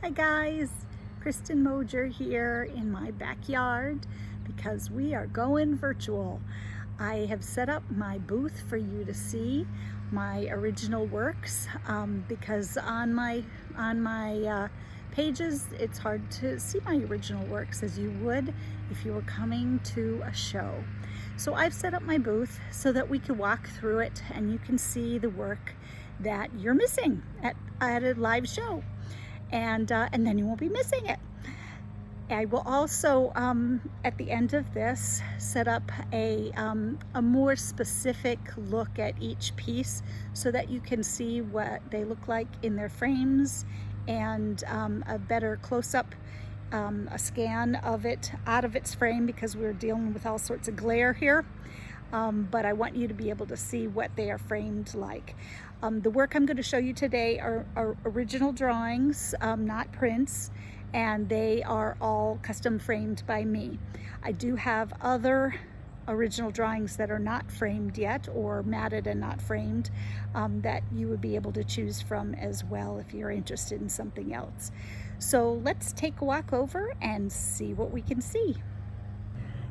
Hi guys, Kristin Moger here in my backyard because we are going virtual. I have set up my booth for you to see my original works because on my pages it's hard to see my original works as you would if you were coming to a show. So I've set up my booth so that we can walk through it and you can see the work that you're missing at a live show. And then you won't be missing it. I will also, at the end of this, set up a more specific look at each piece so that you can see what they look like in their frames and a better close-up, a scan of it out of its frame because we're dealing with all sorts of glare here. But I want you to be able to see what they are framed like. The work I'm going to show you today are original drawings, not prints, and they are all custom framed by me. I do have other original drawings that are not framed yet or matted and not framed that you would be able to choose from as well if you're interested in something else. So let's take a walk over and see what we can see.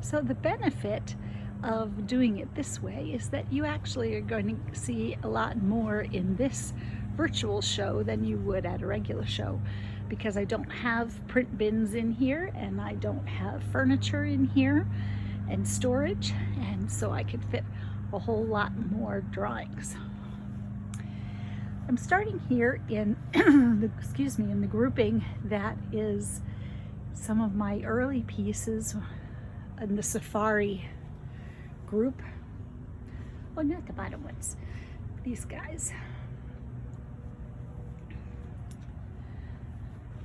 So the benefit of doing it this way is that you actually are going to see a lot more in this virtual show than you would at a regular show, because I don't have print bins in here and I don't have furniture in here and storage, and so I could fit a whole lot more drawings. I'm starting here in in the grouping that is some of my early pieces in the safari group. Oh, not the bottom ones, these guys.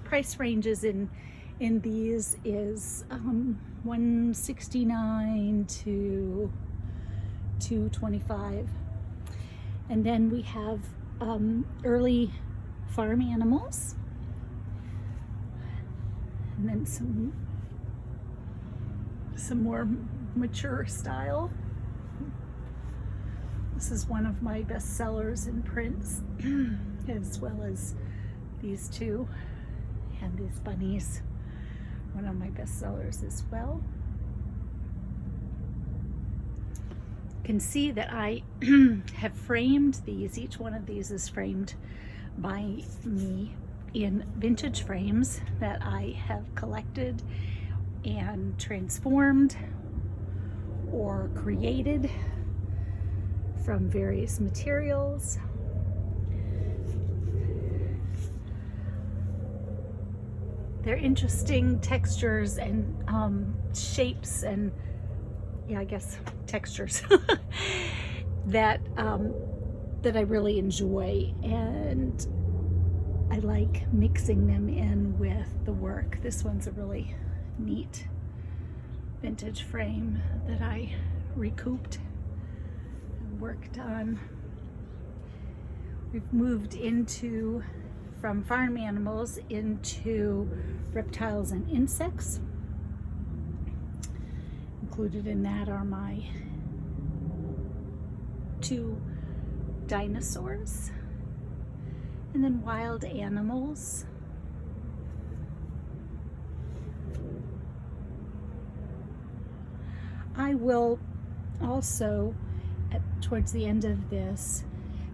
Price ranges in these is $169 to $225, and then we have early farm animals, and then some more mature style. This is one of my best sellers in prints, as well as these two, and these bunnies, one of my best sellers as well. You can see that I have framed these. Each one of these is framed by me in vintage frames that I have collected and transformed or created from various materials. They're interesting textures and shapes and, yeah, I guess textures that I really enjoy, and I like mixing them in with the work. This one's a really neat vintage frame that I recouped and worked on. We've moved from farm animals into reptiles and insects. Included in that are my two dinosaurs, and then wild animals. I will also, towards the end of this,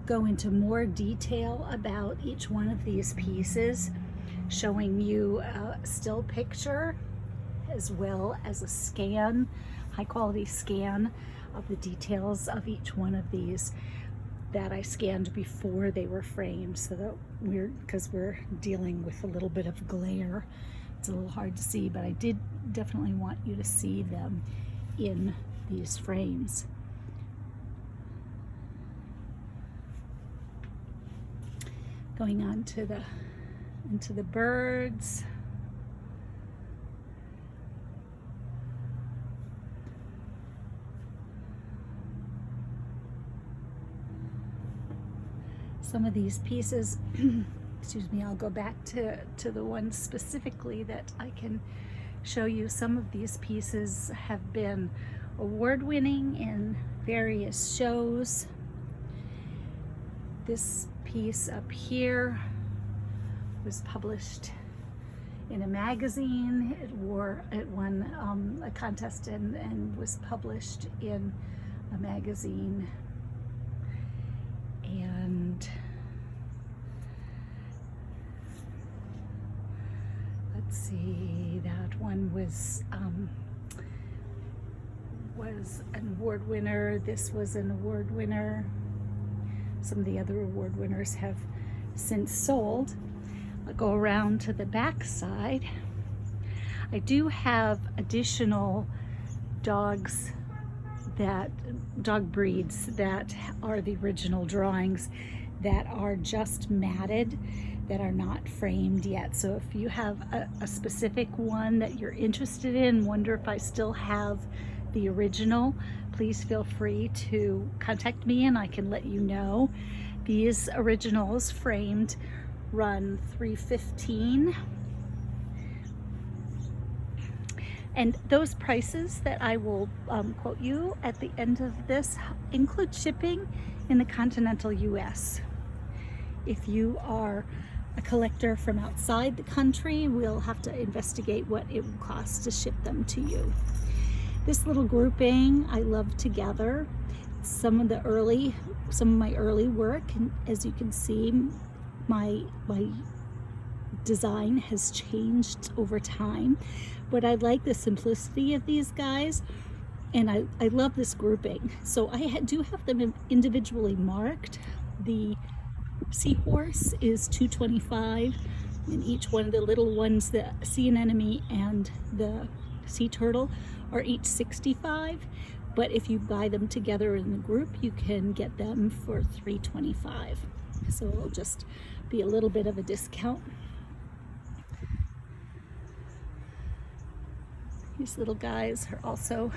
go into more detail about each one of these pieces, showing you a still picture as well as a scan, high quality scan of the details of each one of these that I scanned before they were framed, so that because we're dealing with a little bit of glare, it's a little hard to see, but I did definitely want you to see them in these frames. Going on into the birds. Some of these pieces, excuse me, I'll go back to the ones specifically that I can show you. Some of these pieces have been award-winning in various shows. This piece up here was published in a magazine. It won a contest and was published in a magazine. And let's see, that one was an award winner. This was an award winner. Some of the other award winners have since sold. I'll go around to the back side. I do have additional dog breeds that are the original drawings that are just matted, that are not framed yet. So if you have a specific one that you're interested in, wonder if I still have the original, please feel free to contact me and I can let you know. These originals framed run $315, and those prices that I will quote you at the end of this include shipping in the continental US. If you are a collector from outside the country, we'll have to investigate what it will cost to ship them to you. This little grouping I love together. Some of my early work, and as you can see, my design has changed over time, but I like the simplicity of these guys, and I love this grouping. So I do have them individually marked. The seahorse is $225, and each one of the little ones, the sea anemone and the sea turtle, are each $65. But if you buy them together in the group, you can get them for $325. So it'll just be a little bit of a discount. These little guys are also,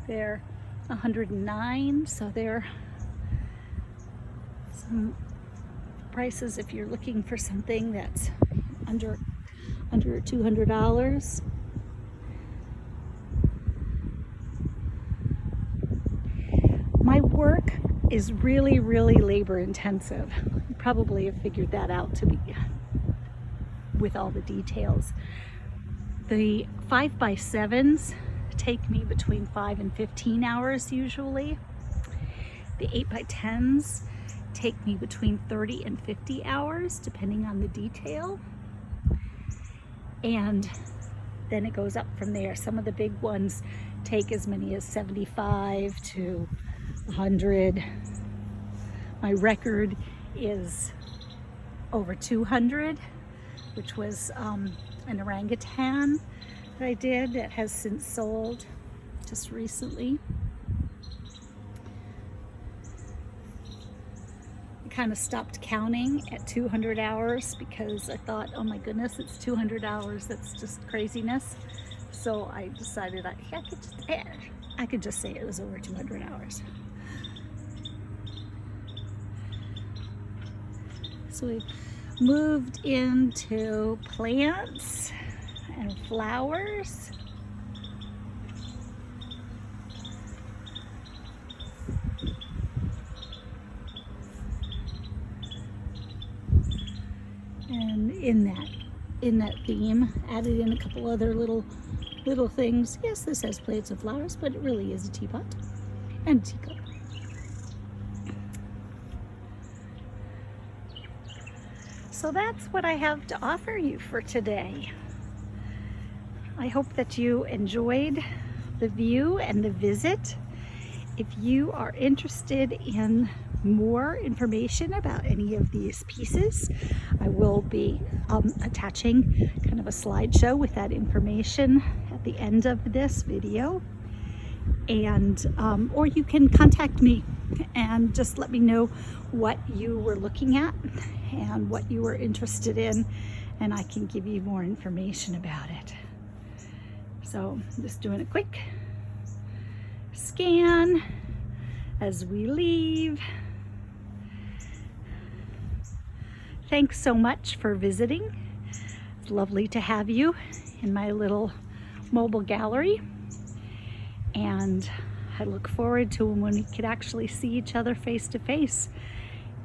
they're $109, so they're some prices if you're looking for something that's under $200. My work is really, really labor intensive. You probably have figured that out with all the details. The 5x7s take me between 5 and 15 hours usually. The 8x10s take me between 30 and 50 hours depending on the detail. And then it goes up from there. Some of the big ones take as many as 75 to 100. My record is over 200, which was an orangutan that I did that has since sold just recently. I kind of stopped counting at 200 hours because I thought, oh my goodness, it's 200 hours. That's just craziness. So I decided I could just say it was over 200 hours. So we've moved into plants and flowers. And in that theme, added in a couple other little things. Yes, this has plants and flowers, but it really is a teapot and a teacup. So that's what I have to offer you for today. I hope that you enjoyed the view and the visit. If you are interested in more information about any of these pieces, I will be attaching kind of a slideshow with that information at the end of this video. And or you can contact me and just let me know what you were looking at and what you were interested in, and I can give you more information about it. So I'm just doing a quick scan as we leave. Thanks so much for visiting. It's lovely to have you in my little mobile gallery, and I look forward to when we could actually see each other face to face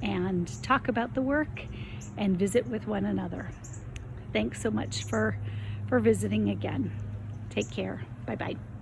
and talk about the work and visit with one another. thanks so much for visiting again. Take care. Bye-bye.